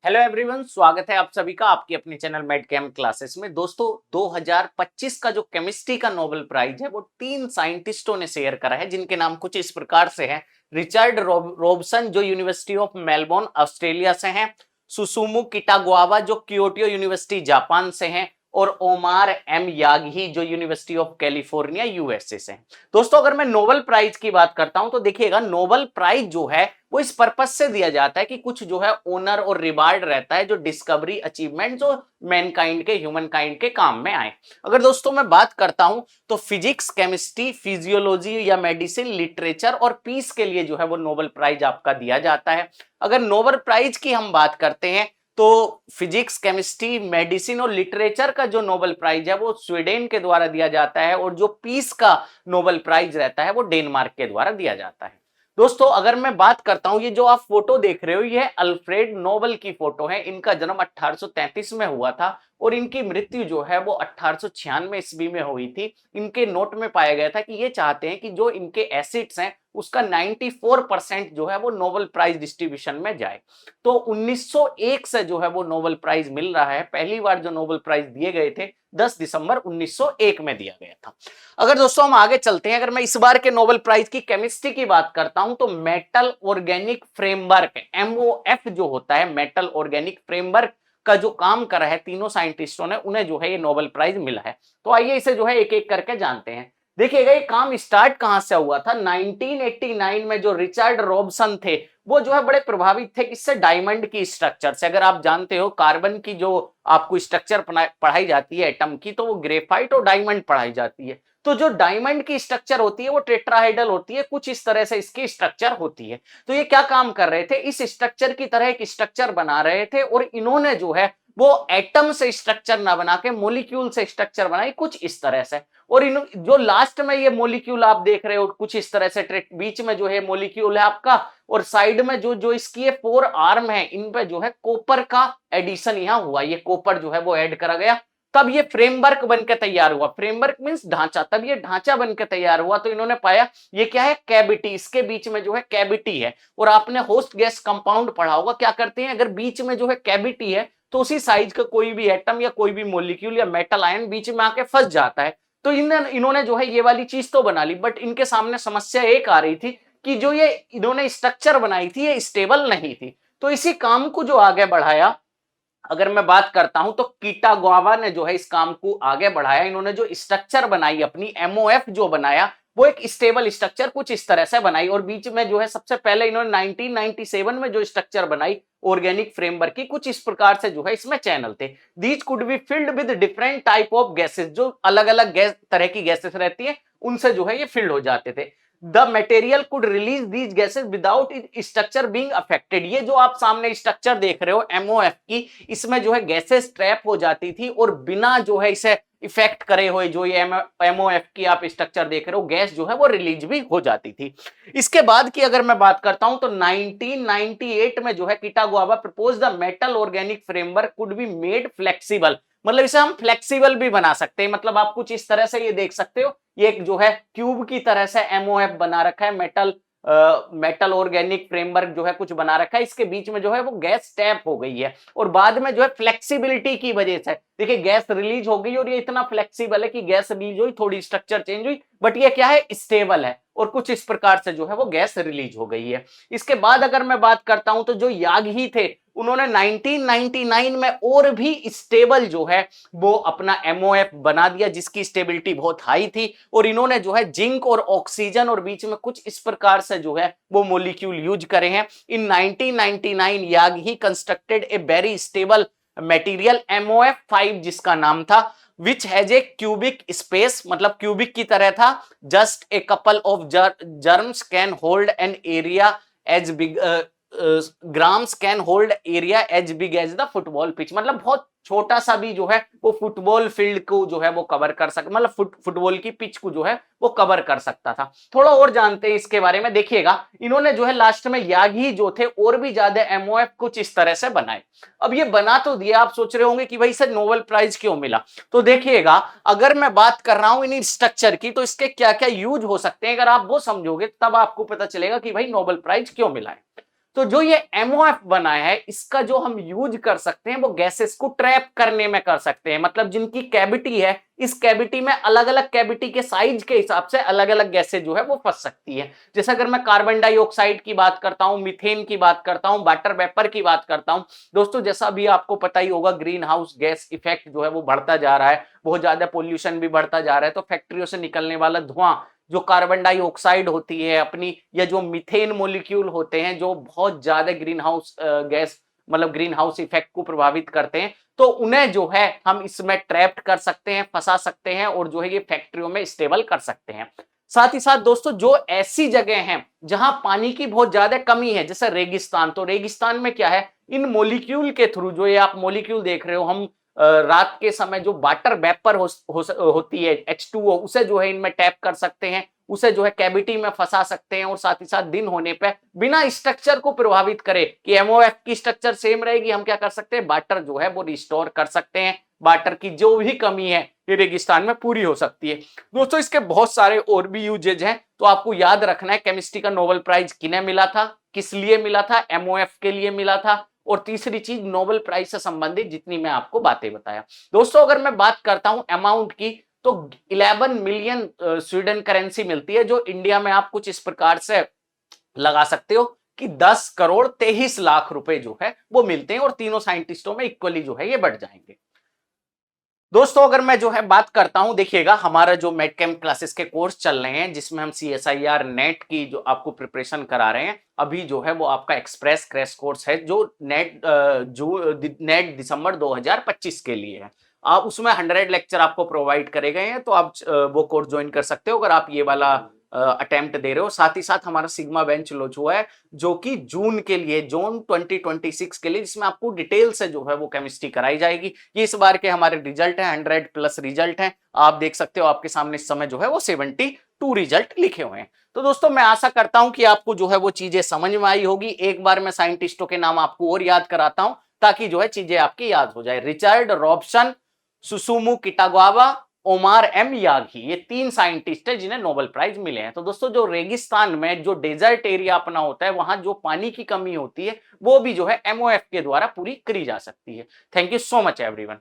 Hello everyone, स्वागत है आप सभी का आपकी अपनी चैनल मेड केम क्लासेस में। दोस्तों 2025 का जो केमिस्ट्री का नोबेल प्राइज है वो तीन साइंटिस्टों ने शेयर करा है, जिनके नाम कुछ इस प्रकार से हैं। रिचर्ड रॉबसन जो यूनिवर्सिटी ऑफ मेलबोर्न ऑस्ट्रेलिया से हैं, सुसुमु किटागुआवा जो क्योटो यूनिवर्सिटी जापान से हैं, और ओमार एम यागी जो यूनिवर्सिटी ऑफ कैलिफोर्निया यूएसए से हैं। दोस्तों अगर मैं नोबेल प्राइज की बात करता हूं तो देखिएगा, नोबेल प्राइज जो है वो इस पर्पज से दिया जाता है कि कुछ जो है ओनर और रिवार्ड रहता है, जो डिस्कवरी अचीवमेंट जो मैनकाइंड के ह्यूमन काइंड के काम में आए। अगर दोस्तों मैं बात करता हूं तो फिजिक्स, केमिस्ट्री, फिजियोलॉजी या मेडिसिन, लिटरेचर और पीस के लिए जो है वो नोबेल प्राइज आपका दिया जाता है। अगर नोबेल प्राइज की हम बात करते हैं तो फिजिक्स, केमिस्ट्री, मेडिसिन और लिटरेचर का जो नोबेल प्राइज है वो स्वीडन के द्वारा दिया जाता है, और जो पीस का नोबेल प्राइज रहता है वो डेनमार्क के द्वारा दिया जाता है। दोस्तों अगर मैं बात करता हूं, ये जो आप फोटो देख रहे हो ये अल्फ्रेड नोबेल की फोटो है। इनका जन्म 1833 में हुआ था और इनकी मृत्यु जो है वो 1896 ईस्वी में हुई थी। इनके नोट में पाया गया था कि ये चाहते हैं कि जो इनके एसिड्स हैं उसका 94% जो है वो नोबेल प्राइज डिस्ट्रीब्यूशन में जाए। तो 1901 से जो है वो नोबेल प्राइज मिल रहा है। पहली बार जो नोबेल प्राइज दिए गए थे 10 दिसंबर 1901 में दिया गया था। अगर दोस्तों हम आगे चलते हैं, अगर मैं इस बार के नोबेल प्राइज की केमिस्ट्री की बात करता हूं तो मेटल ऑर्गेनिक फ्रेमवर्क एमओएफ जो होता है, मेटल ऑर्गेनिक फ्रेमवर्क का जो काम करा है तीनों साइंटिस्टों ने, उन्हें जो है ये नोबेल प्राइज मिला है। तो आइए इसे जो है एक एक करके जानते हैं। देखिएगा ये काम स्टार्ट कहां से हुआ था। 1989 में जो रिचर्ड रॉबसन थे वो जो है बड़े प्रभावित थे किससे, डायमंड की स्ट्रक्चर से। अगर आप जानते हो कार्बन की जो आपको स्ट्रक्चर पढ़ाई जाती है एटम की, तो वो ग्रेफाइट और डायमंड पढ़ाई जाती है। तो जो डायमंड की स्ट्रक्चर होती है वो टेट्राहेड्रल होती है, कुछ इस तरह से इसकी स्ट्रक्चर होती है। तो ये क्या काम कर रहे थे, इस स्ट्रक्चर की तरह एक स्ट्रक्चर बना रहे थे, और इन्होंने जो है वो एटम से स्ट्रक्चर ना बना के मोलिक्यूल से स्ट्रक्चर बनाई कुछ इस तरह से। और इन जो लास्ट में ये मोलिक्यूल आप देख रहे हो कुछ इस तरह से, बीच में जो है मोलिक्यूल है आपका, और साइड में जो जो इसकी ये 4 आर्म है, इन पे जो है कॉपर का एडिशन यहां हुआ, ये कॉपर जो है वो ऐड करा गया, तब ये फ्रेमवर्क बनकर तैयार हुआ। फ्रेमवर्क मींस ढांचा, तब ये ढांचा बनकर तैयार हुआ। तो इन्होंने पाया ये क्या है, कैविटी, इसके बीच में जो है कैविटी है। और आपने होस्ट गैस कंपाउंड पढ़ा होगा, क्या करते हैं, अगर बीच में जो है कैविटी है तो उसी साइज का कोई भी एटम या कोई भी मॉलिक्यूल या मेटल आयन बीच में आके फंस जाता है। तो इन्होंने जो है ये वाली चीज तो बना ली, बट इनके सामने समस्या एक आ रही थी कि जो ये इन्होंने स्ट्रक्चर बनाई थी ये स्टेबल नहीं थी। तो इसी काम को जो आगे बढ़ाया, अगर मैं बात करता हूं तो कीटागुआवा ने जो है इस काम को आगे बढ़ाया। इन्होंने जो स्ट्रक्चर बनाई अपनी एमओएफ जो बनाया वो एक स्टेबल स्ट्रक्चर कुछ इस तरह से बनाई, और बीच में जो है सबसे पहले इन्होंने 1997 में जो स्ट्रक्चर बनाई ऑर्गेनिक फ्रेमवर्क की, कुछ इस प्रकार से जो है इसमें चैनल थे। These could be filled with different type of gases, जो अलग अलग गैस तरह की गैसेस रहती है उनसे जो है ये फिल्ड हो जाते थे। The material could release these gases without structure being affected. ये जो आप सामने स्ट्रक्चर देख रहे हो एमओएफ की, इसमें जो है गैसेस ट्रैप हो जाती थी, और बिना जो है इसे इफेक्ट करे हुए जो ये एमओएफ की आप स्ट्रक्चर देख रहे हो, गैस जो है वो रिलीज भी हो जाती थी। इसके बाद की अगर मैं बात करता हूं तो 1998 में जो है Kitagawa propose the metal organic framework could be made flexible. मतलब इसे हम फ्लेक्सिबल भी बना सकते हैं। मतलब आप कुछ इस तरह से ये देख सकते हो, ये एक जो है क्यूब की तरह से एमओएफ बना रखा है, मेटल ऑर्गेनिक फ्रेमवर्क जो है कुछ बना रखा है, इसके बीच में जो है वो गैस टैप हो गई है, और बाद में जो है फ्लेक्सिबिलिटी की वजह से देखिए गैस रिलीज हो गई, और ये इतना फ्लेक्सिबल है कि गैस रिलीज हुई, थोड़ी स्ट्रक्चर चेंज हुई, बट ये क्या है, स्टेबल है, और कुछ इस प्रकार से जो है वो गैस रिलीज हो गई है। इसके बाद अगर मैं बात करता हूं तो जो यागी थे उन्होंने 1999 में और भी स्टेबल जो है वो अपना एमओएफ बना दिया, जिसकी स्टेबिलिटी बहुत हाई थी, और इन्होंने जो है जिंक और ऑक्सीजन और बीच में कुछ इस प्रकार से जो है वो मॉलिक्यूल यूज करे हैं। In 1999 Yaghi constructed a very stable material MOF5 जिसका नाम था, which has a cubic space, मतलब क्यूबिक की तरह था, just a couple of grams can hold an area as big grams can hold area as big as the football pitch. मतलब बहुत छोटा सा भी जो है वो फुटबॉल फील्ड को जो है वो कवर कर सकता, मतलब फुटबॉल की पिच को जो है वो कवर कर सकता था। थोड़ा और जानते हैं इसके बारे में। देखिएगा इन्होंने जो है लास्ट में यागी जो थे और भी ज्यादा एमओएफ कुछ इस तरह से बनाए। अब ये बना तो दिया, आप सोच रहे होंगे कि भाई सर नोबेल प्राइज क्यों मिला, तो देखिएगा अगर मैं बात कर रहा हूं इन स्ट्रक्चर की तो इसके क्या क्या यूज हो सकते हैं, अगर आप वो समझोगे तब आपको पता चलेगा कि भाई नोबेल प्राइज क्यों मिला है। तो जो ये MOF बना है, इसका जो हम यूज कर सकते हैं वो गैसेस को ट्रैप करने में कर सकते हैं। मतलब जिनकी कैविटी है, इस कैविटी में अलग अलग कैविटी के साइज के हिसाब से अलग अलग गैसें जो है वो फंस सकती है। जैसे अगर मैं कार्बन डाइऑक्साइड की बात करता हूं, मीथेन की बात करता हूं, वाटर वेपर की बात करता हूं। दोस्तों जैसा भी आपको पता ही होगा, ग्रीन हाउस गैस इफेक्ट जो है वो बढ़ता जा रहा है, बहुत ज्यादा पोल्यूशन भी बढ़ता जा रहा है। तो फैक्ट्रियों से निकलने वाला धुआं, जो कार्बन डाइऑक्साइड होती है अपनी, या जो मीथेन मोलिक्यूल होते हैं जो बहुत ज्यादा ग्रीन हाउस गैस मतलब ग्रीन हाउस इफेक्ट को प्रभावित करते हैं, तो उन्हें जो है हम इसमें ट्रैप्ड कर सकते हैं, फंसा सकते हैं और जो है ये फैक्ट्रियों में स्टेबल कर सकते हैं। साथ ही साथ दोस्तों जो ऐसी जगह हैं जहां पानी की बहुत ज्यादा कमी है, जैसे रेगिस्तान, तो रेगिस्तान में क्या है, इन मोलिक्यूल के थ्रू, जो ये आप मोलिक्यूल देख रहे हो, हम रात के समय जो वाटर वेपर होती है H2O, उसे जो है इनमें टैप कर सकते हैं, उसे जो है कैविटी में फंसा सकते हैं। और साथ ही साथ दिन होने पे बिना स्ट्रक्चर को प्रभावित करे कि MOF की स्ट्रक्चर सेम रहेगी, हम क्या कर सकते हैं, वाटर जो है वो रिस्टोर कर सकते हैं। वाटर की जो भी कमी है ये रेगिस्तान में पूरी हो सकती है। दोस्तों इसके बहुत सारे और भी यूजेज हैं, तो आपको याद रखना है केमिस्ट्री का नोबेल प्राइज किन्हें मिला था, किस लिए मिला था, MOF के लिए मिला था। और तीसरी चीज, नोबेल प्राइज से संबंधित जितनी मैं आपको बातें बताया। दोस्तों अगर मैं बात करता हूं अमाउंट की, तो 11 मिलियन स्वीडन करेंसी मिलती है, जो इंडिया में आप कुछ इस प्रकार से लगा सकते हो कि 10 करोड़ 23 लाख रुपए जो है वो मिलते हैं, और तीनों साइंटिस्टों में इक्वली जो है ये बढ़ जाएंगे। दोस्तों अगर मैं जो है बात करता हूं, देखिएगा हमारा जो मेडकेम क्लासेस के कोर्स चल रहे हैं, जिसमें हम CSIR नेट की जो आपको प्रिपरेशन करा रहे हैं, अभी जो है वो आपका एक्सप्रेस क्रैश कोर्स है, जो नेट दिसंबर 2025 के लिए है। आप उसमें 100 लेक्चर आपको प्रोवाइड करे गए हैं, तो आप वो कोर्स ज्वाइन कर सकते हो अगर आप ये वाला अटेम्प्ट दे रहे हो। साथ ही साथ हमारा सिग्मा बेंच लॉन्च हुआ है, जो कि जून के लिए, जून 2026 के लिए, जिसमें आपको डिटेल से जो है वो केमिस्ट्री कराई जाएगी। ये इस बार के हमारे रिजल्ट है, 100+ रिजल्ट है, आप देख सकते हो आपके सामने इस समय जो है वो 72 रिजल्ट लिखे हुए हैं। तो दोस्तों मैं आशा करता हूं कि आपको जो है वो चीजें समझ में आई होगी। एक बार मैं साइंटिस्टों के नाम आपको और याद कराता हूं, ताकि जो है चीजें आपकी याद हो जाए। Richard Robson, Susumu Kitagawa, Omar M Yaghi, ये 3 साइंटिस्ट है जिन्हें नोबेल प्राइज मिले हैं। तो दोस्तों जो रेगिस्तान में जो डेजर्ट एरिया अपना होता है, वहां जो पानी की कमी होती है, वो भी जो है MOF के द्वारा पूरी करी जा सकती है। Thank you so much everyone.